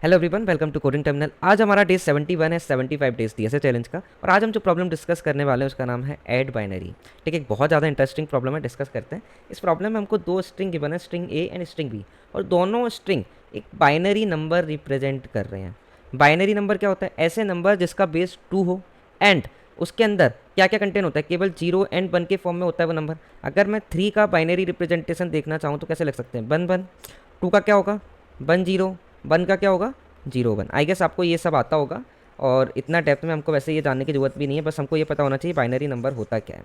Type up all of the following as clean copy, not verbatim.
Hello everyone, welcome to coding terminal. आज हमारा day 71 है, 75 डेज डीएसए चैलेंज का। और आज हम जो प्रॉब्लम डिस्कस करने वाले हैं उसका नाम है ऐड बाइनरी। ठीक है, एक बहुत ज़्यादा इंटरेस्टिंग प्रॉब्लम है, डिस्कस करते हैं। इस प्रॉब्लम में हमको दो स्ट्रिंग गिवन है, string A and string B, और दोनों स्ट्रिंग एक बाइनरी नंबर रिप्रेजेंट कर रहे हैं। बाइनरी नंबर क्या होता है? ऐसे नंबर जिसका बेस 2 हो एंड उसके अंदर क्या क्या कंटेंट होता है? केवल 0 एंड 1 के फॉर्म में होता है वो नंबर। अगर मैं 3 का बाइनरी रिप्रेजेंटेशन देखना चाहूँ तो कैसे लिख सकते हैं? 1 1। 2 का क्या होगा? 1 0। 1 का क्या होगा? 0 1। आई गेस आपको ये सब आता होगा, और इतना डेप्थ में हमको वैसे ये जानने की जरूरत भी नहीं है, बस हमको ये पता होना चाहिए बाइनरी नंबर होता क्या है।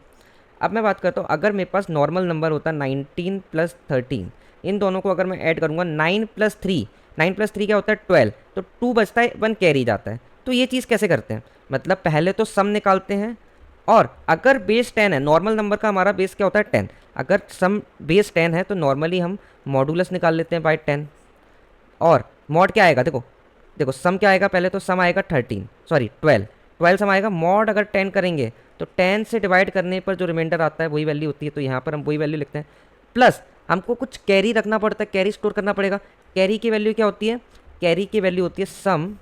अब मैं बात करता हूँ, अगर मेरे पास नॉर्मल नंबर होता 19 प्लस 13, इन दोनों को अगर मैं ऐड करूँगा 9 प्लस 3, 9 प्लस 3 क्या होता है? 12। तो 2 बचता है, 1 कैरी जाता है। तो ये चीज़ कैसे करते हैं? मतलब पहले तो सम निकालते हैं, और अगर बेस 10 है, नॉर्मल नंबर का हमारा बेस क्या होता है? 10। अगर सम बेस 10 है तो नॉर्मली हम मॉडुलस निकाल लेते हैं बाय 10। और मॉड क्या आएगा? देखो देखो सम क्या आएगा? पहले तो सम आएगा 13, सॉरी 12। 12 सम आएगा। मॉड अगर 10 करेंगे तो 10 से डिवाइड करने पर जो रिमाइंडर आता है वही वैल्यू होती है, तो यहाँ पर हम वही वैल्यू लिखते हैं। प्लस हमको कुछ कैरी रखना पड़ता है, कैरी स्टोर करना पड़ेगा। कैरी की वैल्यू क्या होती है? कैरी की वैल्यू होती है सम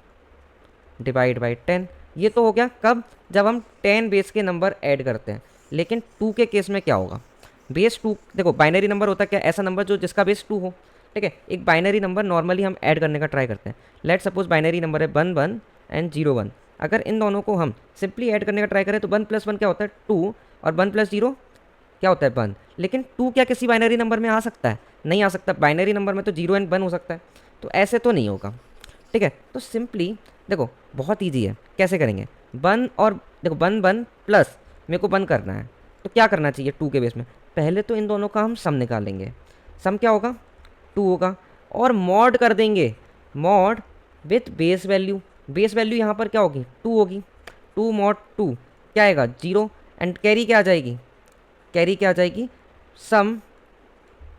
डिवाइड बाई 10। ये तो हो गया कब? जब हम 10 बेस के नंबर ऐड करते हैं। लेकिन 2 के केस में क्या होगा? बेस 2, देखो बाइनरी नंबर होता है क्या? ऐसा नंबर जो जिसका बेस 2 हो। ठीक है, एक बाइनरी नंबर नॉर्मली हम ऐड करने का ट्राई करते हैं। लेट सपोज बाइनरी नंबर है 1 1 एंड 0 1। अगर इन दोनों को हम सिंपली ऐड करने का ट्राई करें तो 1 प्लस 1 क्या होता है? 2, और 1 प्लस 0 क्या होता है? 1। लेकिन 2 क्या किसी बाइनरी नंबर में आ सकता है? नहीं आ सकता। बाइनरी नंबर में तो 0 एंड 1 हो सकता है, तो ऐसे तो नहीं होगा। ठीक है, तो सिंपली देखो बहुत ईजी है, कैसे करेंगे? 1 और देखो 1 1 प्लस मेरे को 1 करना है, तो क्या करना चाहिए 2 के बेस में? पहले तो इन दोनों का हम सम निकालेंगे। सम क्या होगा? 2 होगा। और मॉड कर देंगे, mod with base value. Base value यहाँ पर क्या होगी? 2 होगी। 2 मॉड 2 क्या आएगा? 0। एंड कैरी क्या आ जाएगी? कैरी क्या आ जाएगी? सम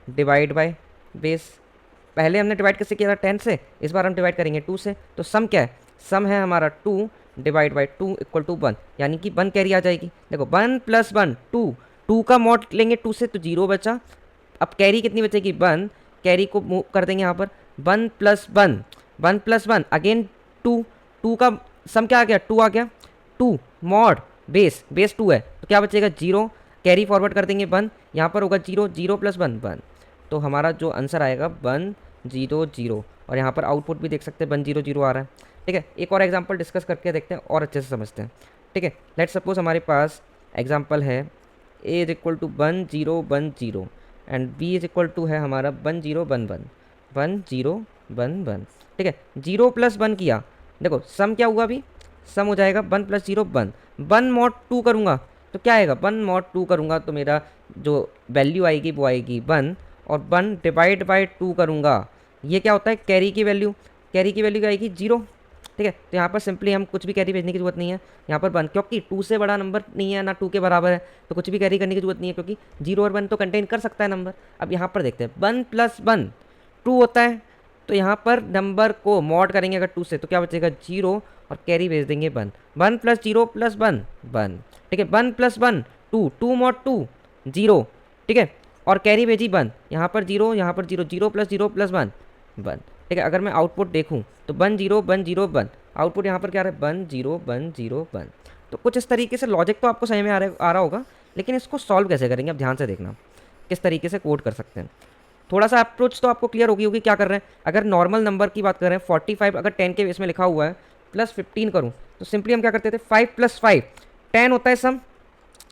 डिवाइड बाय बेस। पहले हमने डिवाइड कैसे किया था? 10 से। इस बार हम डिवाइड करेंगे 2 से। तो सम क्या है? सम है हमारा 2 डिवाइड बाई 2 इक्वल टू 1, यानी कि 1 कैरी आ जाएगी। देखो 1 प्लस 1 2, 2 का मॉड लेंगे 2 से तो 0 बचा। अब कैरी कितनी बचेगी? 1। कैरी को मूव कर देंगे यहाँ पर। 1 प्लस 1, 1 प्लस 1 अगेन 2। 2 का सम क्या आ गया? 2 आ गया। 2 मॉड बेस, बेस 2 है तो क्या बचेगा? 0। कैरी फॉरवर्ड कर देंगे 1, यहाँ पर होगा 0, 0 प्लस 1 1। तो हमारा जो आंसर आएगा 1 0 0। और यहाँ पर आउटपुट भी देख सकते हैं 1 0 0 आ रहा है। ठीक है, एक और एग्जांपल डिस्कस करके देखते हैं और अच्छे से समझते हैं। ठीक है, लेट सपोज हमारे पास एग्जांपल है A is equal to 1 0 1 0 and B is equal to है हमारा 1 0 1 1 1 0 1 1। ठीक है, 0 प्लस 1 किया। देखो सम क्या हुआ? अभी सम हो जाएगा 1 प्लस 0 1। 1 मॉड 2 करूँगा तो क्या आएगा? 1 मॉड 2 करूँगा तो मेरा जो वैल्यू आएगी वो आएगी 1। और 1 डिवाइड बाई 2 करूँगा, ये क्या होता है? कैरी की वैल्यू। कैरी की वैल्यू क्या आएगी? 0। ठीक है, तो यहाँ पर सिंपली हम कुछ भी कैरी भेजने की जरूरत नहीं है। यहाँ पर 1, क्योंकि 2 से बड़ा नंबर नहीं है ना 2 के बराबर है, तो कुछ भी कैरी करने की जरूरत नहीं है, क्योंकि 0 और 1 तो कंटेन कर सकता है नंबर। अब यहाँ पर देखते हैं 1 प्लस 1 2 होता है, तो यहाँ पर नंबर को मॉड करेंगे अगर 2 से तो क्या बचेगा? 0। और कैरी भेज देंगे 1। 1 प्लस 0 प्लस 1 1। ठीक है, 1 प्लस 1 2, 2 मॉड 2 0। ठीक है, और कैरी भेजी 1, यहाँ पर 0, यहाँ पर 0, 0 प्लस 0 प्लस 1 1। ठीक है, अगर मैं आउटपुट देखूँ तो 1 0 1 0 1। आउटपुट यहाँ पर क्या आ रहा है? 1 0 1 0 1। तो कुछ इस तरीके से लॉजिक तो आपको समझ में आ रहा होगा, लेकिन इसको सॉल्व कैसे करेंगे अब ध्यान से देखना, किस तरीके से कोड कर सकते हैं। थोड़ा सा अप्रोच तो आपको क्लियर होगी क्या कर रहे हैं। अगर नॉर्मल नंबर की बात कर रहे हैं 45, अगर 10 के इसमें लिखा हुआ है प्लस 15 करूँ तो सिंपली हम क्या करते थे? 5 प्लस 5 10 होता है सम।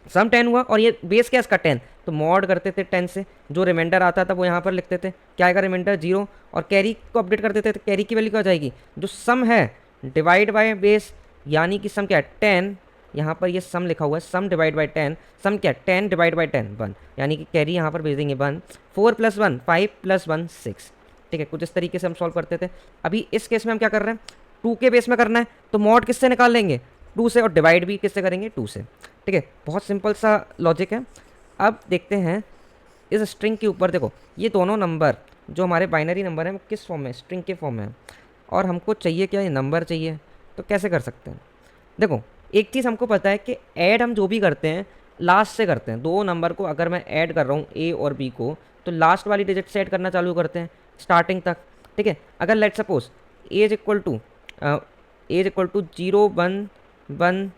सम 10 हुआ, और ये बेस क्या इसका? 10, तो मॉड करते थे 10 से। जो रिमाइंडर आता था वो यहाँ पर लिखते थे, क्या आएगा? रिमाइंडर 0। और कैरी को अपडेट कर देते थे, कैरी की वैल्यू क्या हो जाएगी? जो सम है डिवाइड बाय बेस, यानी कि सम क्या है? 10। यहाँ पर ये सम लिखा हुआ है, सम डिवाइड बाय 10। सम क्या है? 10 डिवाइड बाय 10 1, यानी कि कैरी यहाँ पर भेज देंगे 1। 4 प्लस 1 5 प्लस 1 6। ठीक है, कुछ इस तरीके से हम सॉल्व करते थे। अभी इस केस में हम क्या कर रहे हैं? 2 के बेस में करना है, तो मॉड किससे निकाल लेंगे? 2 से। और डिवाइड भी किससे करेंगे? 2 से। ठीक है, बहुत सिंपल सा लॉजिक है। अब देखते हैं इस स्ट्रिंग के ऊपर। देखो ये दोनों नंबर जो हमारे बाइनरी नंबर हैं वो किस फॉर्म में? स्ट्रिंग के फॉर्म में है। और हमको चाहिए क्या? ये नंबर चाहिए। तो कैसे कर सकते हैं? देखो एक चीज़ हमको पता है कि ऐड हम जो भी करते हैं लास्ट से करते हैं। दो नंबर को अगर मैं ऐड कर रहा हूँ ए और बी को, तो लास्ट वाली डिजिट से ऐड करना चालू करते हैं स्टार्टिंग तक। ठीक है, अगर let suppose A equal to 0 1 1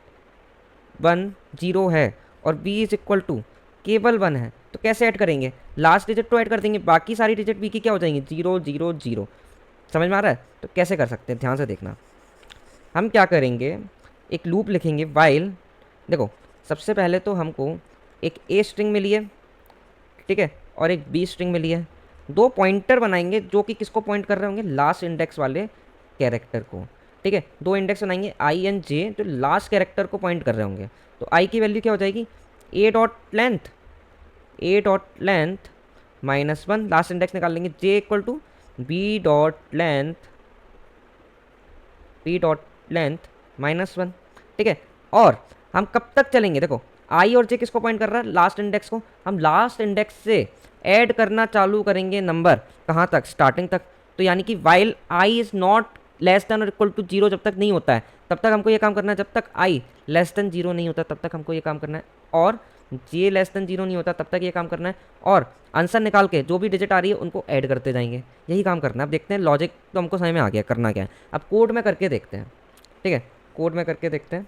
1 0 है और बी इज इक्वल टू केवल 1 है, तो कैसे ऐड करेंगे? लास्ट डिजिट तो ऐड कर देंगे, बाकी सारी डिजिट बी की क्या हो जाएंगी? 0 0 0। समझ में आ रहा है? तो कैसे कर सकते हैं, ध्यान से देखना। हम क्या करेंगे, एक लूप लिखेंगे वाइल। देखो सबसे पहले तो हमको एक ए स्ट्रिंग मिली है, ठीक है, और एक बी स्ट्रिंग मिली है। दो पॉइंटर बनाएंगे जो कि किसको पॉइंट कर रहे होंगे? लास्ट इंडेक्स वाले कैरेक्टर को, ठीक है। दो इंडेक्स बनाएंगे आई एंड जे जो लास्ट कैरेक्टर को पॉइंट कर रहे होंगे। तो आई की वैल्यू क्या हो जाएगी? A dot length -1, last index निकाल लेंगे। J equal to B dot length -1, ठीक है। और हम कब तक चलेंगे? देखो आई और जे किसको पॉइंट कर रहा है? लास्ट इंडेक्स को। हम लास्ट इंडेक्स से ऐड करना चालू करेंगे नंबर, कहाँ तक? स्टार्टिंग तक। तो यानी कि while I is not less than और इक्वल टू 0 जब तक नहीं होता है तब तक हमको ये काम करना है, जब तक आई लेस देन 0 नहीं होता तब तक हमको ये काम करना है, और जे लेस देन 0 नहीं होता तब तक ये काम करना है, और आंसर निकाल के जो भी डिजिट आ रही है उनको ऐड करते जाएंगे। यही काम करना है। अब देखते हैं, लॉजिक तो हमको समझ में आ गया करना क्या है, अब कोड में करके देखते हैं, ठीक है। कोड में करके देखते हैं।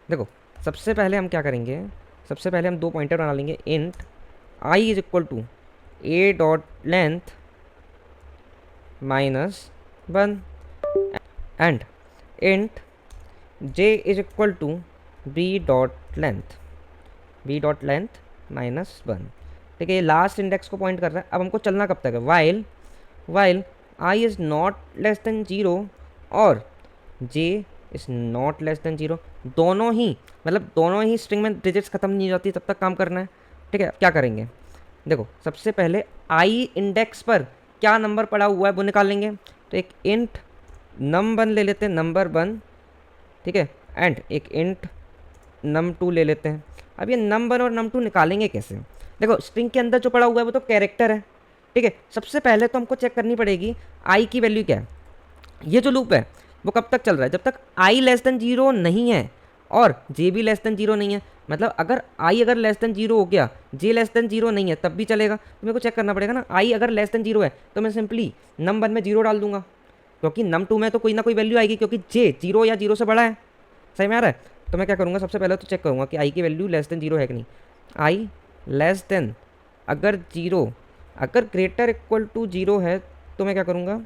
देखो सबसे पहले हम क्या करेंगे, सबसे पहले हम दो पॉइंटर बना लेंगे। Int I is equal to A.length -1 and int j is equal to B.length -1, ठीक है। ये लास्ट इंडेक्स को पॉइंट कर रहा है। अब हमको चलना कब तक है? While I is not less than 0 और j is not less than 0, दोनों ही मतलब दोनों ही स्ट्रिंग में डिजिट्स खत्म नहीं हो जाती तब तक काम करना है, ठीक है। क्या करेंगे? देखो सबसे पहले आई इंडेक्स पर क्या नंबर पड़ा हुआ है वो निकाल लेंगे। तो एक इंट num1 ले लेते हैं, नंबर 1, ठीक है, एंड एक इंट num2 ले लेते हैं। अब ये num1 और num2 निकालेंगे कैसे? देखो स्ट्रिंग के अंदर जो पड़ा हुआ है वो तो कैरेक्टर है, ठीक है। सबसे पहले तो हमको चेक करनी पड़ेगी आई की वैल्यू क्या है। ये जो लूप है वो कब तक चल रहा है? जब तक आई लेस देन 0 नहीं है और जे भी लेस देन 0 नहीं है। मतलब अगर आई अगर लेस देन 0 हो गया, जे लेस देन 0 नहीं है, तब भी चलेगा। तो मेरे को चेक करना पड़ेगा ना, आई अगर लेस देन 0 है तो मैं सिंपली num1 में 0 डाल दूंगा, क्योंकि num2 में तो कोई ना कोई वैल्यू आएगी, क्योंकि जे 0 या 0 से बड़ा है। सही में आ रहा है? तो मैं क्या करूँगा, सबसे पहले तो चेक करूँगा कि आई की वैल्यू लेस देन 0 है कि नहीं। आई लेस देन अगर 0, अगर ग्रेटर इक्वल टू 0 है तो मैं क्या करूँगा,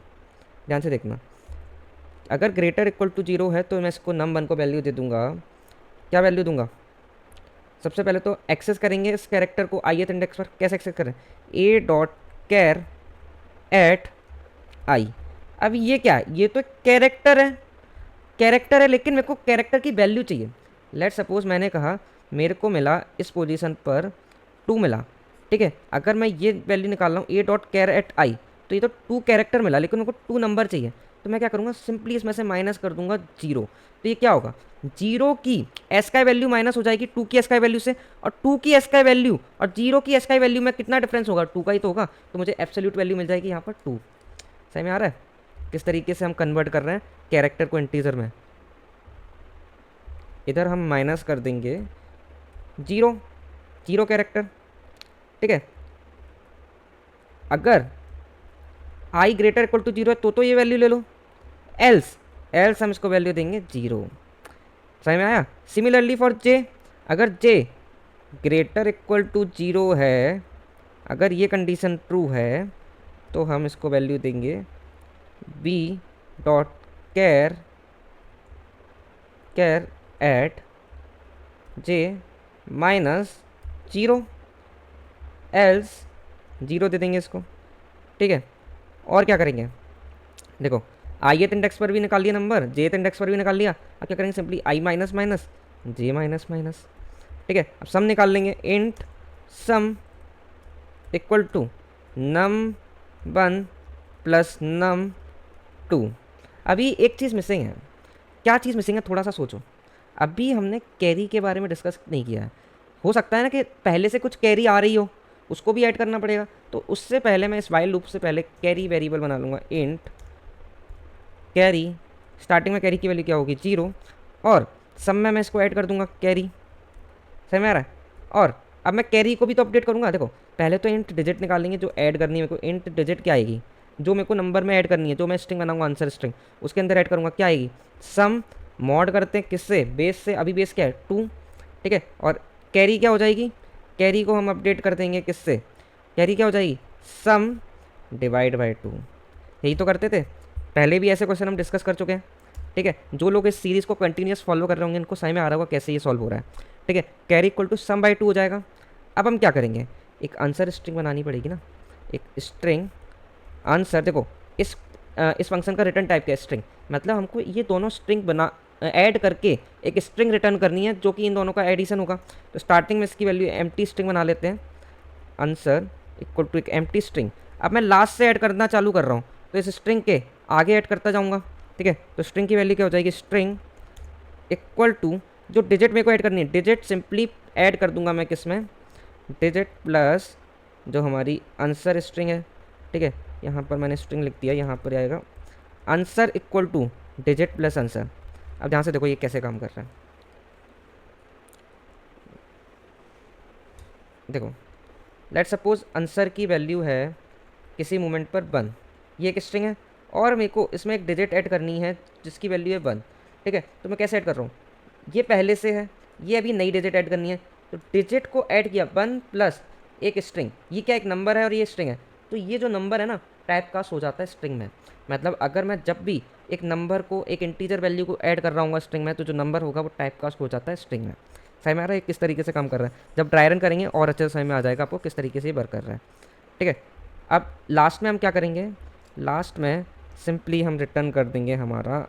ध्यान से देखना। अगर ग्रेटर इक्वल टू 0 है तो मैं इसको num1 को वैल्यू दे दूंगा। क्या वैल्यू दूंगा? सबसे पहले तो एक्सेस करेंगे इस कैरेक्टर को ith इंडेक्स पर। कैसे एक्सेस करें? a.char एट आई। अब ये क्या है? ये तो कैरेक्टर है, कैरेक्टर है, लेकिन मेरे को कैरेक्टर की वैल्यू चाहिए। लेट सपोज मैंने कहा मेरे को मिला इस पोजीशन पर 2 मिला, ठीक है। अगर मैं ये वैल्यू निकाल रहा हूँ a.char एट आई, तो ये तो 2 कैरेक्टर मिला, लेकिन मेरे को 2 नंबर चाहिए। तो मैं क्या करूँगा, सिंपली इसमें से माइनस कर दूंगा 0। तो ये क्या होगा, 0 की एस का वैल्यू माइनस हो जाएगी 2 की एस का वैल्यू से, और 2 की एस का वैल्यू और 0 की एस का वैल्यू में कितना डिफरेंस होगा? 2 का ही तो होगा। तो मुझे एब्सोल्यूट वैल्यू मिल जाएगी यहाँ पर 2। सही में आ रहा है किस तरीके से हम कन्वर्ट कर रहे हैं कैरेक्टर को इंटीजर में? इधर हम माइनस कर देंगे 0 कैरेक्टर, ठीक है। अगर आई ग्रेटर इक्वल टू 0 है तो ये वैल्यू ले लो, एल्स हम इसको वैल्यू देंगे 0। समझ में आया? सिमिलरली फॉर जे, अगर जे ग्रेटर इक्वल टू 0 है, अगर ये कंडीशन ट्रू है तो हम इसको वैल्यू देंगे b.char एट जे -0, एल्स 0 दे देंगे इसको, ठीक है। और क्या करेंगे? देखो ith इंडेक्स पर भी निकाल लिया नंबर, jth इंडेक्स पर भी निकाल लिया। अब क्या करेंगे, simply i minus minus J minus minus, ठीक है। अब सम निकाल लेंगे, int sum equal to num1 plus num2। अभी एक चीज़ मिसिंग है। क्या चीज़ मिसिंग है? थोड़ा सा सोचो। अभी हमने कैरी के बारे में डिस्कस नहीं किया है। हो सकता है ना कि पहले से कुछ कैरी आ रही हो, उसको भी ऐड करना पड़ेगा। तो उससे पहले मैं इस वाइल लूप से पहले कैरी वेरिएबल बना लूँगा। इंट कैरी, स्टार्टिंग में कैरी की वैल्यू क्या होगी? 0, और सब में मैं इसको ऐड कर दूंगा कैरी। समझ में आ रहा है? और अब मैं कैरी को भी तो अपडेट करूँगा। देखो पहले तो इंट डिजिट निकालेंगे जो ऐड करनी है मेरे को। इंट डिजिट क्या आएगी, जो मेरे को नंबर में ऐड करनी है, जो मैं स्ट्रिंग बनाऊंगा आंसर स्ट्रिंग, उसके अंदर ऐड करूँगा, क्या आएगी, सम। मॉड करते हैं किससे, बेस से। अभी बेस क्या है 2, ठीक है। और कैरी क्या हो जाएगी, कैरी को हम अपडेट कर देंगे किससे, कैरी क्या हो जाएगी, सम डिवाइड बाई 2। यही तो करते थे पहले भी, ऐसे क्वेश्चन हम डिस्कस कर चुके हैं, ठीक है। जो लोग इस सीरीज़ को कंटिन्यूस फॉलो कर रहे होंगे इनको समझ में आ रहा होगा कैसे ये सॉल्व हो रहा है, ठीक है। Carry equal to sum by 2 हो जाएगा। अब हम क्या करेंगे, एक आंसर स्ट्रिंग बनानी पड़ेगी ना, एक स्ट्रिंग आंसर। देखो इस फंक्शन का रिटर्न टाइप क्या है, स्ट्रिंग। मतलब हमको ये दोनों स्ट्रिंग बना ऐड करके एक स्ट्रिंग रिटर्न करनी है जो कि इन दोनों का एडिशन होगा। तो स्टार्टिंग में इसकी वैल्यू एम्प्टी स्ट्रिंग बना लेते हैं, आंसर इक्वल टू एक एम्प्टी स्ट्रिंग। अब मैं लास्ट से ऐड करना चालू कर रहा हूँ तो इस स्ट्रिंग के आगे ऐड करता जाऊँगा, ठीक है। तो स्ट्रिंग की वैल्यू क्या हो जाएगी, स्ट्रिंग इक्वल टू जो डिजिट मेरे को ऐड करनी है, डिजिट सिंपली ऐड कर दूंगा मैं किस में, डिजिट प्लस जो हमारी आंसर स्ट्रिंग है, ठीक है। यहाँ पर मैंने स्ट्रिंग लिख दिया, यहाँ पर आएगा answer equal two digit plus answer. अब ध्यान से देखो ये कैसे काम कर रहा है, देखो लेट सपोज आंसर की वैल्यू है किसी मोमेंट पर 1, ये एक स्ट्रिंग है और मेरे को इसमें एक डिजिट ऐड करनी है जिसकी वैल्यू है 1, ठीक है। तो मैं कैसे ऐड कर रहा हूँ, ये पहले से है, ये अभी नई डिजिट ऐड करनी है। तो डिजिट को ऐड किया 1 प्लस एक स्ट्रिंग, ये क्या एक नंबर है और ये स्ट्रिंग है, तो ये जो नंबर है ना टाइप कास्ट हो जाता है स्ट्रिंग में। मतलब अगर मैं जब भी एक नंबर को, एक इंटीजर वैल्यू को ऐड कर रहा हूँ स्ट्रिंग में, तो जो नंबर होगा वो टाइप कास्ट हो जाता है स्ट्रिंग में। समझ में आ रहा है किस तरीके से काम कर रहा है, जब ड्राई रन करेंगे और अच्छे से समझ में आ जाएगा आपको किस तरीके से ये वर्क कर रहा है, ठीक है। अब लास्ट में हम क्या करेंगे, लास्ट में सिंपली हम रिटर्न कर देंगे हमारा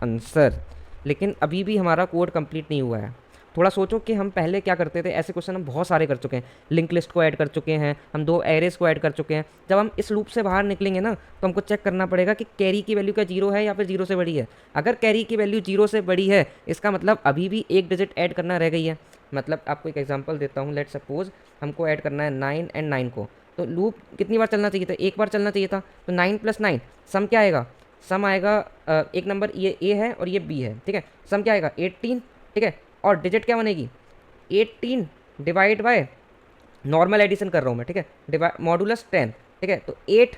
आंसर। लेकिन अभी भी हमारा कोड कंप्लीट नहीं हुआ है। थोड़ा सोचो कि हम पहले क्या करते थे, ऐसे क्वेश्चन हम बहुत सारे कर चुके हैं, लिंक लिस्ट को ऐड कर चुके हैं, हम 2 एरेज को ऐड कर चुके हैं। जब हम इस लूप से बाहर निकलेंगे ना तो हमको चेक करना पड़ेगा कि कैरी की वैल्यू क्या 0 है या फिर 0 से बड़ी है। अगर कैरी की वैल्यू 0 से बड़ी है इसका मतलब अभी भी एक डिजिट ऐड करना रह गई है। मतलब आपको एक एग्जांपल देता हूँ, लेट सपोज हमको ऐड करना है 9 एंड 9 को, तो लूप कितनी बार चलना चाहिए था, एक बार चलना चाहिए था। तो 9 + 9 सम क्या आएगा, सम आएगा एक नंबर ये ए है और ये बी है, ठीक है। सम क्या आएगा 18, ठीक है। और डिजिट क्या बनेगी 18 डिवाइड बाय, नॉर्मल एडिशन कर रहा हूँ मैं, ठीक है, डिवाइड मॉडुलस 10, ठीक है। तो 8,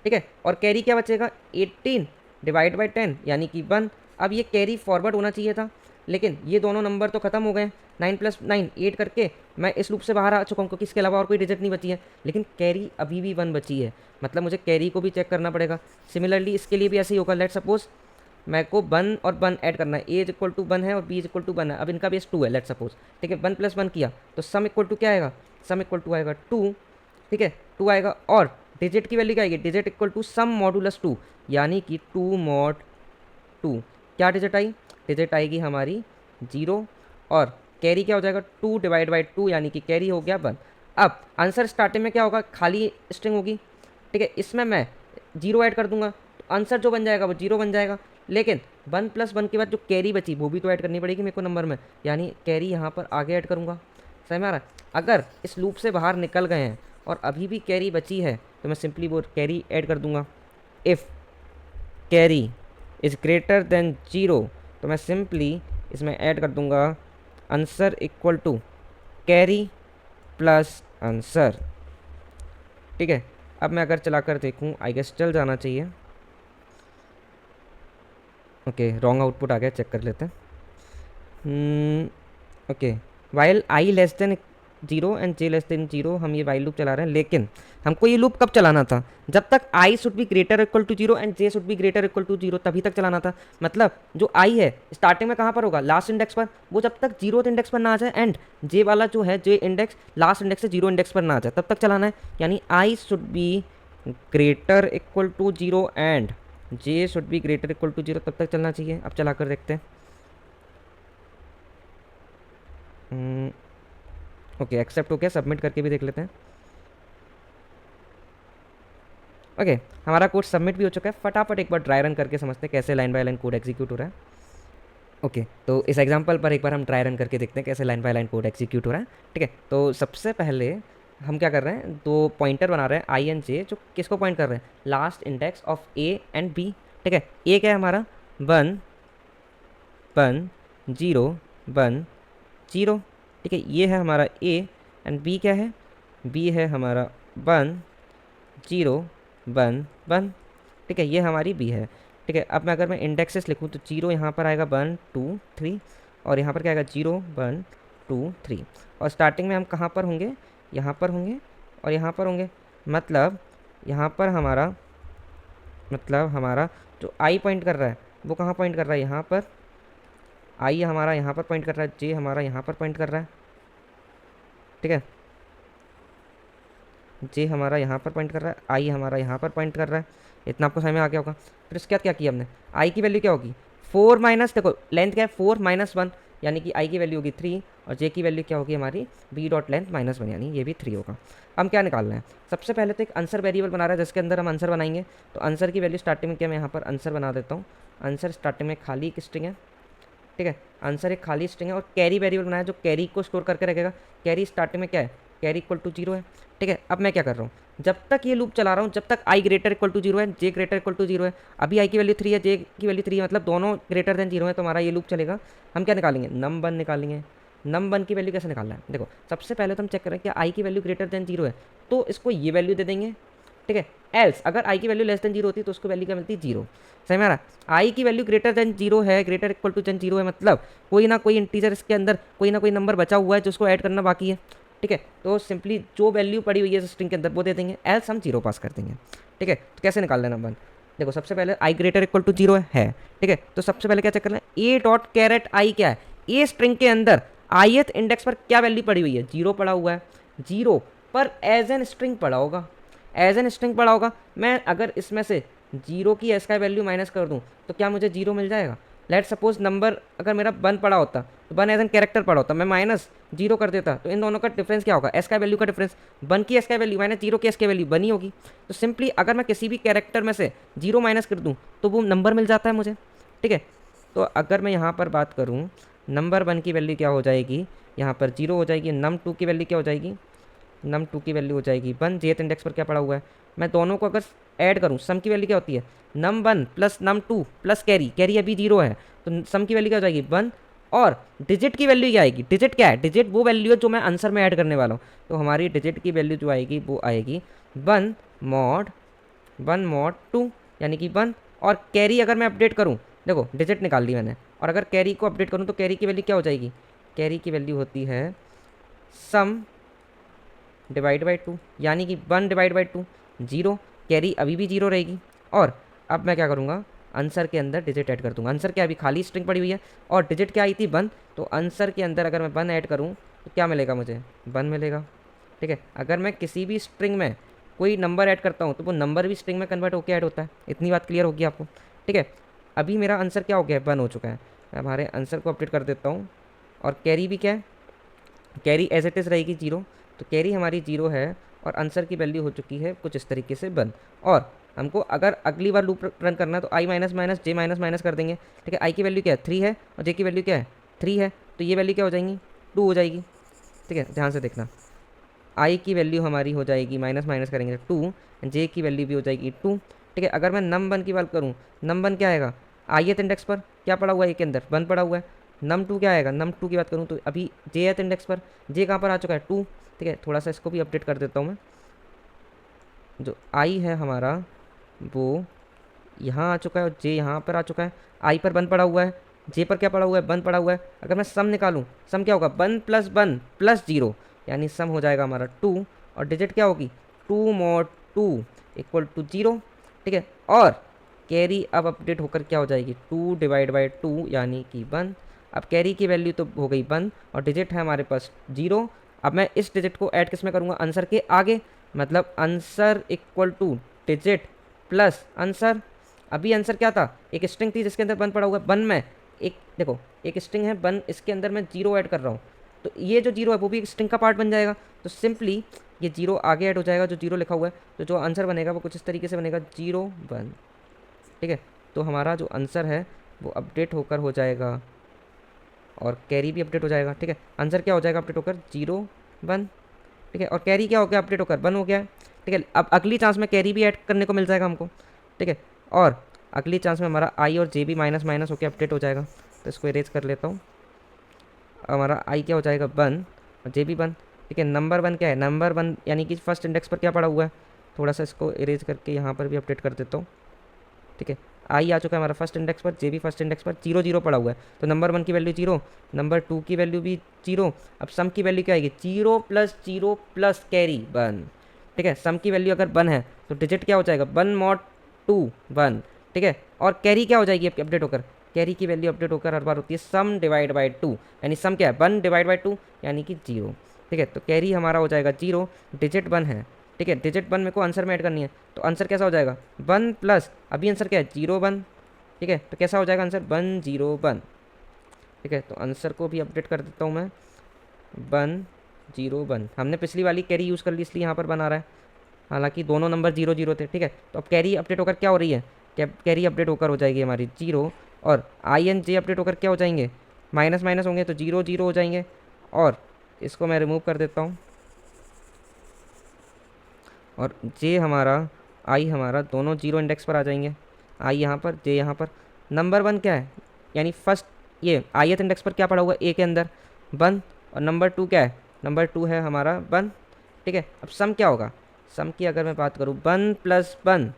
ठीक है। और कैरी क्या बचेगा 18 डिवाइड बाई 10 यानी कि 1। अब ये कैरी फॉरवर्ड होना चाहिए था, लेकिन ये दोनों नंबर तो खत्म हो गए। 9 + 9 8 करके मैं इस लूप से बाहर आ चुका हूँ क्योंकि इसके अलावा और कोई डिजिट नहीं बची है, लेकिन कैरी अभी भी 1 बची है। मतलब मुझे कैरी को भी चेक करना पड़ेगा। सिमिलरली इसके लिए भी ऐसे ही होगा। लेट सपोज मेरे को 1 और 1 ऐड करना है, ए इज इक्वल टू 1 है और बी इज इक्वल टू 1 है। अब इनका बेस 2 है लेट सपोज, ठीक है। 1 + 1 किया तो सम इक्वल टू क्या आएगा, सम इक्वल टू आएगा 2, ठीक है, 2 आएगा। और डिजिट की वैल्यू क्या आएगी, digit equal to sum modulus 2 यानी कि 2 mod 2। क्या डिजिट आई, डिजिट आएगी हमारी 0। और कैरी क्या हो जाएगा 2 डिवाइड बाई 2 यानी कि कैरी हो गया 1। अब आंसर स्टार्टिंग में क्या होगा, खाली स्ट्रिंग होगी, ठीक है। इसमें मैं 0 ऐड कर दूंगा तो आंसर जो बन जाएगा वो 0 बन जाएगा। लेकिन 1 + 1 के बाद जो कैरी बची वो भी तो ऐड करनी पड़ेगी मेरे को नंबर में, यानी कैरी यहाँ पर आगे ऐड करूँगा। समझ में आ रहा है। अगर इस लूप से बाहर निकल गए हैं और अभी भी कैरी बची है तो मैं सिंपली वो कैरी ऐड कर दूंगा। If carry is greater than 0 तो मैं सिंपली इसमें ऐड कर दूंगा answer equal to carry plus answer, ठीक है। अब मैं अगर चलाकर देखूं, आई गेस चल जाना चाहिए। ओके रॉन्ग आउटपुट आ गया, चेक कर लेते हैं। Okay while I less than 0 and J less than 0 हम ये वाइल लूप चला रहे हैं, लेकिन हमको ये लूप कब चलाना था, जब तक I should be greater equal to 0 and J should be greater equal to 0 तभी तक चलाना था। मतलब जो आई है स्टार्टिंग में कहाँ पर होगा, लास्ट इंडेक्स पर, वो जब तक 0th इंडेक्स पर ना आ जाए एंड जे वाला जो है जे इंडेक्स लास्ट इंडेक्स से 0 इंडेक्स पर ना आ जाए तब तक चलाना है। यानी I should be greater equal to 0 and J should be greater equal to 0 तब तक चलना चाहिए। अब चला कर देखते हैं। ओके एक्सेप्ट हो गया, सबमिट करके भी देख लेते हैं। ओके हमारा कोड सबमिट भी हो चुका है। फटाफट एक बार ड्राई रन करके समझते हैं कैसे line by line code execute हो रहा है। ओके तो इस एग्जांपल पर एक बार हम ड्राई रन करके देखते हैं कैसे line by line code execute हो रहा है, ठीक है। तो सबसे पहले हम क्या कर रहे हैं, 2 पॉइंटर बना रहे हैं आई एंड जे, जो किसको पॉइंट कर रहे हैं, last index of A and B, ठीक है। ए क्या है हमारा 1 1 0 1 0, ठीक है, ये है हमारा ए। एंड बी क्या है, बी है हमारा 1 0 1 1। ठीक है, ये हमारी बी है। ठीक है, अब मैं अगर मैं इंडेक्सेस लिखूँ तो 0 यहाँ पर आएगा 1 2 3, और यहाँ पर क्या आएगा 0 1 2 3। और स्टार्टिंग में हम कहाँ पर होंगे, यहाँ पर होंगे और यहाँ पर होंगे। मतलब यहाँ पर हमारा, मतलब हमारा जो आई पॉइंट कर रहा है वो कहाँ पॉइंट कर रहा है, यहाँ पर। आई हमारा यहाँ पर पॉइंट कर रहा है, जे हमारा यहाँ पर पॉइंट कर रहा है। ठीक है, जे हमारा यहाँ पर पॉइंट कर रहा है, आई हमारा यहाँ पर पॉइंट कर रहा है। इतना आपको समझ में आ गया होगा। फिर उसके बाद क्या किया हमने, आई की वैल्यू क्या होगी 4 माइनस, देखो लेंथ क्या है 4 माइनस 1, यानी कि आई की वैल्यू होगी 3, और जे की वैल्यू क्या होगी हमारी बी डॉट लेंथ माइनस 1, यानी ये भी 3 होगा। हम क्या निकालना है, सबसे पहले तो एक आंसर वेरिएबल बना रहा है जिसके अंदर हम आंसर बनाएंगे। तो आंसर की वैल्यू स्टार्टिंग में क्या, मैं यहाँ पर आंसर बना देता हूँ। आंसर स्टार्टिंग में खाली एक स्ट्रिंग है। ठीक है, आंसर एक खाली स्ट्रिंग है और कैरी वेरिएबल बनाया जो कैरी को स्टोर करके रखेगा। कैरी स्टार्टिंग में क्या है, कैरी इक्वल टू 0 है। ठीक है, अब मैं क्या कर रहा हूँ, जब तक ये लूप चला रहा हूँ, जब तक आई ग्रेटर इक्वल टू 0 है, जे ग्रेटर इक्वल टू 0 है। अभी आई की वैल्यू 3 है, जे की वैल्यू 3 है, मतलब दोनों ग्रेटर देन 0 है, तो हमारा ये लूप चलेगा। हम क्या निकालेंगे, नम 1 निकालेंगे। नम 1 की वैल्यू कैसे निकालना है, देखो सबसे पहले तो हम चेक करें कि आई की वैल्यू ग्रेटर देन 0 है, तो इसको ये वैल्यू दे देंगे। ठीक है, एल्स अगर आई की वैल्यू लेस देन 0 होती है तो उसको वैल्यू क्या मिलती है 0। सही में आ रहा, आई की वैल्यू ग्रेटर देन 0 है, ग्रेटर इक्वल टू देन 0 है, मतलब कोई ना कोई इंटीजर इसके अंदर, कोई ना कोई नंबर बचा हुआ है जो उसको ऐड करना बाकी है। ठीक है, तो सिंपली जो वैल्यू पड़ी हुई है स्ट्रिंग के अंदर वो दे देंगे, एल्स हम 0 पास कर देंगे। ठीक है, तो कैसे निकाल लेना नंबर, देखो सबसे पहले आई ग्रेटर इक्वल टू 0 है। ठीक है, तो सबसे पहले क्या चेक करना है, ए डॉट कैरेट आई क्या है, ए स्ट्रिंग के अंदर ith इंडेक्स पर क्या वैल्यू पड़ी हुई है, 0 पड़ा हुआ है। 0 पर एज एन स्ट्रिंग पड़ा होगा, एज एन स्ट्रिंग पड़ा होगा। मैं अगर इसमें से 0 की एस का वैल्यू माइनस कर दूं तो क्या मुझे 0 मिल जाएगा। लेट सपोज नंबर अगर मेरा 1 पड़ा होता तो 1 एज एन कैरेक्टर पड़ा होता, मैं माइनस 0 कर देता, तो इन दोनों का डिफरेंस क्या होगा, एस का वैल्यू का डिफरेंस। 1 की एस का वैल्यू माइनस 0 की एस की वैल्यू 1 ही होगी। तो सिंपली अगर मैं किसी भी कैरेक्टर में से 0 माइनस कर दूँ तो वो नंबर मिल जाता है मुझे। ठीक है, तो अगर मैं यहाँ पर बात करूँ, नंबर 1 की वैल्यू क्या हो जाएगी, यहाँ पर 0 हो जाएगी। नम 2 की वैल्यू क्या हो जाएगी, नम 2 की वैल्यू हो जाएगी 1, जेथ इंडेक्स पर क्या पड़ा हुआ है। मैं दोनों को अगर ऐड करूँ, सम की वैल्यू क्या होती है, num 1 plus num 2 plus carry, carry अभी 0 है, तो सम की वैल्यू क्या हो जाएगी 1। और डिजिट की वैल्यू क्या आएगी, डिजिट क्या है, डिजिट वो वैल्यू है जो मैं आंसर में ऐड करने वाला हूँ। तो हमारी डिजिट की वैल्यू जो आएगी वो आएगी 1 मॉड 1 मॉड 2, यानी कि 1। और कैरी अगर मैं अपडेट करूँ, देखो डिजिट निकाल दी मैंने, और अगर कैरी को अपडेट करूँ तो कैरी की वैल्यू क्या हो जाएगी, कैरी की वैल्यू होती है सम डिवाइड बाई 2, यानी कि 1 डिवाइड बाई 2 0, कैरी अभी भी 0 रहेगी। और अब मैं क्या करूँगा, आंसर के अंदर डिजिट ऐड कर दूंगा। आंसर क्या, अभी खाली स्ट्रिंग पड़ी हुई है और डिजिट क्या आई थी 1, तो आंसर के अंदर अगर मैं 1 ऐड करूँ तो क्या मिलेगा मुझे, 1 मिलेगा। ठीक है, अगर मैं किसी भी स्ट्रिंग में कोई नंबर ऐड करता हूँ तो वो नंबर भी स्ट्रिंग में कन्वर्ट होकर ऐड होता है। इतनी बात क्लियर होगी आपको। ठीक है, अभी मेरा आंसर क्या हो गया है, 1 हो चुका है। मैं हमारे आंसर को अपडेट कर देता हूँ। और कैरी भी क्या है, कैरी एज इट इज़ रहेगी 0, तो कैरी हमारी 0 है और आंसर की वैल्यू हो चुकी है कुछ इस तरीके से 1। और हमको अगर अगली बार लूप रन करना है तो आई minus minus J minus minus कर देंगे। ठीक है, आई की वैल्यू क्या है 3 है और जे की वैल्यू क्या है 3 है, तो ये वैल्यू क्या हो जाएंगी 2 हो जाएगी। ठीक है, ध्यान से देखना, आई की वैल्यू हमारी हो जाएगी माइनस माइनस करेंगे 2, जे की वैल्यू भी हो जाएगी 2। ठीक है, अगर मैं नम 1 की बात करूँ, नम 1 क्या आएगा, ith इंडेक्स पर क्या पड़ा हुआ है, ए के अंदर 1 पड़ा हुआ है। नम 2 क्या आएगा, नम 2 की बात करूँ तो अभी jth इंडेक्स पर जे कहाँ पर आ चुका है 2। ठीक है, थोड़ा सा इसको भी अपडेट कर देता हूँ मैं। जो आई है हमारा वो यहाँ आ चुका है और जे यहाँ पर आ चुका है। आई पर 1 पड़ा हुआ है, जे पर क्या पड़ा हुआ है 1 पड़ा हुआ है। अगर मैं सम निकालूँ, सम क्या होगा 1 प्लस 1 प्लस 0, यानी सम हो जाएगा हमारा 2, और डिजिट क्या होगी 2 मॉड 2 इक्वल टू 0। ठीक है, और कैरी अब अपडेट होकर क्या हो जाएगी 2 डिवाइड बाई 2, यानी कि 1। अब कैरी की वैल्यू तो हो गई 1 और डिजिट है हमारे पास 0। अब मैं इस डिजिट को ऐड किस में करूँगा, आंसर के आगे, मतलब answer equal two digit plus answer. अभी आंसर क्या था, एक स्ट्रिंग थी जिसके अंदर 1 पड़ा हुआ है, 1 में एक देखो एक स्ट्रिंग है 1, इसके अंदर मैं 0 ऐड कर रहा हूँ, तो ये जो 0 है वो भी एक स्ट्रिंग का पार्ट बन जाएगा। तो सिंपली ये 0 आगे ऐड हो जाएगा, जो 0 लिखा हुआ है, तो जो आंसर बनेगा वो कुछ इस तरीके से बनेगा 0 1। ठीक है, तो हमारा जो आंसर है वो अपडेट होकर हो जाएगा और कैरी भी अपडेट हो जाएगा। ठीक है, आंसर क्या हो जाएगा अपडेट होकर 0 1। ठीक है, और कैरी क्या हो गया अपडेट होकर 1 हो गया है। ठीक है, अब अगली चांस में कैरी भी ऐड करने को मिल जाएगा हमको। ठीक है, और अगली चांस में हमारा आई और जे भी माइनस माइनस होकर अपडेट हो जाएगा। तो इसको इरेज कर लेता हूँ। हमारा आई क्या हो जाएगा 1 और जे भी 1। ठीक है। नंबर वन क्या है, नंबर वन यानी कि फर्स्ट इंडेक्स पर क्या पड़ा हुआ है, थोड़ा सा इसको इरेज करके यहाँ पर भी अपडेट कर देता हूँ। ठीक है, आई आ चुका है हमारा फर्स्ट इंडेक्स पर, जे भी फर्स्ट इंडेक्स पर, जीरो जीरो पड़ा हुआ है, तो नंबर वन की वैल्यू जीरो, नंबर टू की वैल्यू भी जीरो। अब सम की वैल्यू क्या आएगी, जीरो प्लस कैरी वन। ठीक है, सम की वैल्यू अगर वन है तो डिजिट क्या हो जाएगा, वन मॉड टू वन। ठीक है, और कैरी क्या हो जाएगी अपडेट होकर, कैरी की वैल्यू अपडेट होकर हर बार होती है सम डिवाइड बाई टू, यानी सम क्या है, वन डिवाइड बाई टू यानी कि जीरो। ठीक है, तो कैरी हमारा हो जाएगा जीरो, डिजिट वन है। ठीक है, डिजिट वन मेरे को आंसर में ऐड करनी है, तो आंसर कैसा हो जाएगा, वन प्लस अभी आंसर क्या है, जीरो वन। ठीक है, तो कैसा हो जाएगा आंसर, वन जीरो वन। ठीक है, तो आंसर को भी अपडेट कर देता हूँ मैं, वन जीरो वन। हमने पिछली वाली कैरी यूज़ कर ली इसलिए यहाँ पर बना रहा है, हालांकि दोनों नंबर जीरो जीरो थे। ठीक है, तो अब कैरी अपडेट होकर क्या हो रही है, कैरी अपडेट होकर हो जाएगी हमारी जीरो, और आई एन जे अपडेट होकर क्या हो जाएंगे, माइनस माइनस होंगे तो जीरो जीरो हो जाएंगे। और इसको मैं रिमूव कर देता हूँ, और जे हमारा आई हमारा दोनों जीरो इंडेक्स पर आ जाएंगे, आई यहाँ पर जे यहाँ पर। नंबर वन क्या है, यानी फर्स्ट ये आईएथ इंडेक्स पर क्या पड़ा हुआ है, ए के अंदर वन, और नंबर टू क्या है, नंबर टू है हमारा वन। ठीक है, अब सम क्या होगा, सम की अगर मैं बात करूँ, one plus one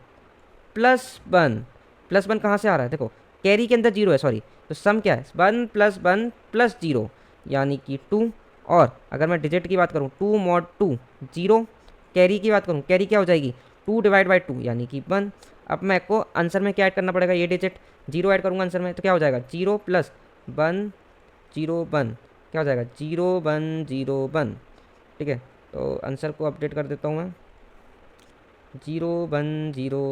plus one, plus one कहाँ से आ रहा है, देखो कैरी के अंदर जीरो है, सॉरी, तो सम क्या है, वन प्लस जीरो यानी कि टू। और अगर मैं डिजिट की बात करूँ, two mod two zero, carry की बात करूँ, कैरी क्या हो जाएगी, टू डिवाइड बाई टू यानी कि वन। अब मैं को आंसर में क्या ऐड करना पड़ेगा, ये डिजिट जीरो ऐड करूँगा आंसर में, तो क्या हो जाएगा, zero plus one zero one, क्या हो जाएगा, जीरो वन। ठीक है, तो आंसर को अपडेट कर देता हूँ मैं, जीरो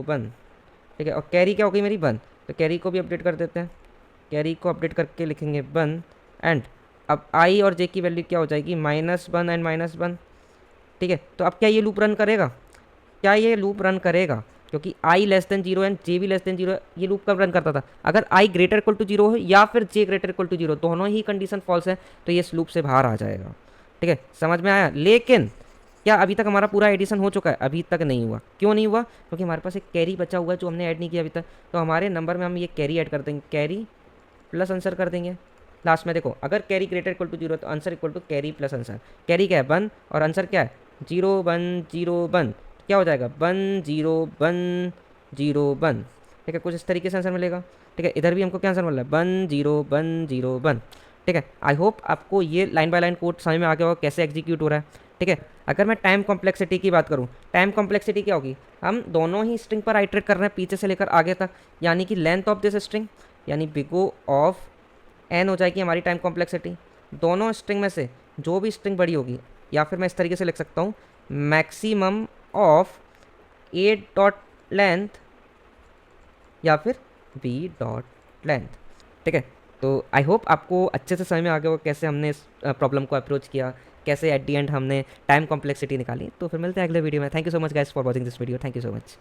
वन। ठीक है, और कैरी क्या हो गई मेरी, वन, तो कैरी को भी अपडेट कर देते हैं, कैरी को अपडेट करके लिखेंगे वन। एंड अब आई और जे की वैल्यू क्या हो जाएगी, minus one and minus one. ठीक है, तो अब क्या ये लूप रन करेगा, क्या ये लूप रन करेगा, क्योंकि आई लेस देन जीरो एंड जे भी लेस देन जीरो है, ये लूप कब रन करता था, अगर आई ग्रेटर इक्वल टू जीरो हो या फिर जे ग्रेटर इक्वल टू जीरो, दोनों ही कंडीशन फॉल्स है, तो ये इस लूप से बाहर आ जाएगा। ठीक है, समझ में आया। लेकिन क्या अभी तक हमारा पूरा एडिशन हो चुका है, अभी तक नहीं हुआ, क्यों नहीं हुआ, क्योंकि हमारे पास एक कैरी बचा हुआ है जो हमने ऐड नहीं किया अभी तक। तो हमारे नंबर में हम ये कैरी ऐड कर देंगे, कैरी प्लस आंसर कर देंगे लास्ट में। देखो अगर carry greater equal to zero तो answer equal to carry plus answer, carry क्या है वन और आंसर क्या है जीरो वन, क्या हो जाएगा जीरो वन। ठीक है, कुछ इस तरीके से आंसर मिलेगा। ठीक है, इधर भी हमको क्या आंसर मिल रहा है, जीरो वन। ठीक है, आई होप आपको ये लाइन बाय लाइन कोड समझ में आ गया होगा कैसे एग्जीक्यूट हो रहा है। ठीक है, अगर मैं टाइम कॉम्प्लेक्सिटी की बात करूँ, टाइम कॉम्प्लेक्सिटी क्या होगी, हम दोनों ही स्ट्रिंग पर आइटरेट कर रहे हैं पीछे से लेकर आगे तक, यानी कि लेंथ ऑफ दिस स्ट्रिंग यानी बिगो ऑफ एन हो जाएगी हमारी टाइम कॉम्प्लेक्सिटी। दोनों स्ट्रिंग में से जो भी स्ट्रिंग बड़ी होगी, या फिर मैं इस तरीके से लिख सकता हूँ, maximum of A dot length या फिर बी डॉट लेंथ। ठीक है, तो आई होप आपको अच्छे से समझ में आ गया होगा कैसे हमने इस प्रॉब्लम को अप्रोच किया, कैसे एट दी एंड हमने टाइम कॉम्प्लेक्सिटी निकाली। तो फिर मिलते हैं अगले वीडियो में। Thank you so much guys for watching this video, thank you so much.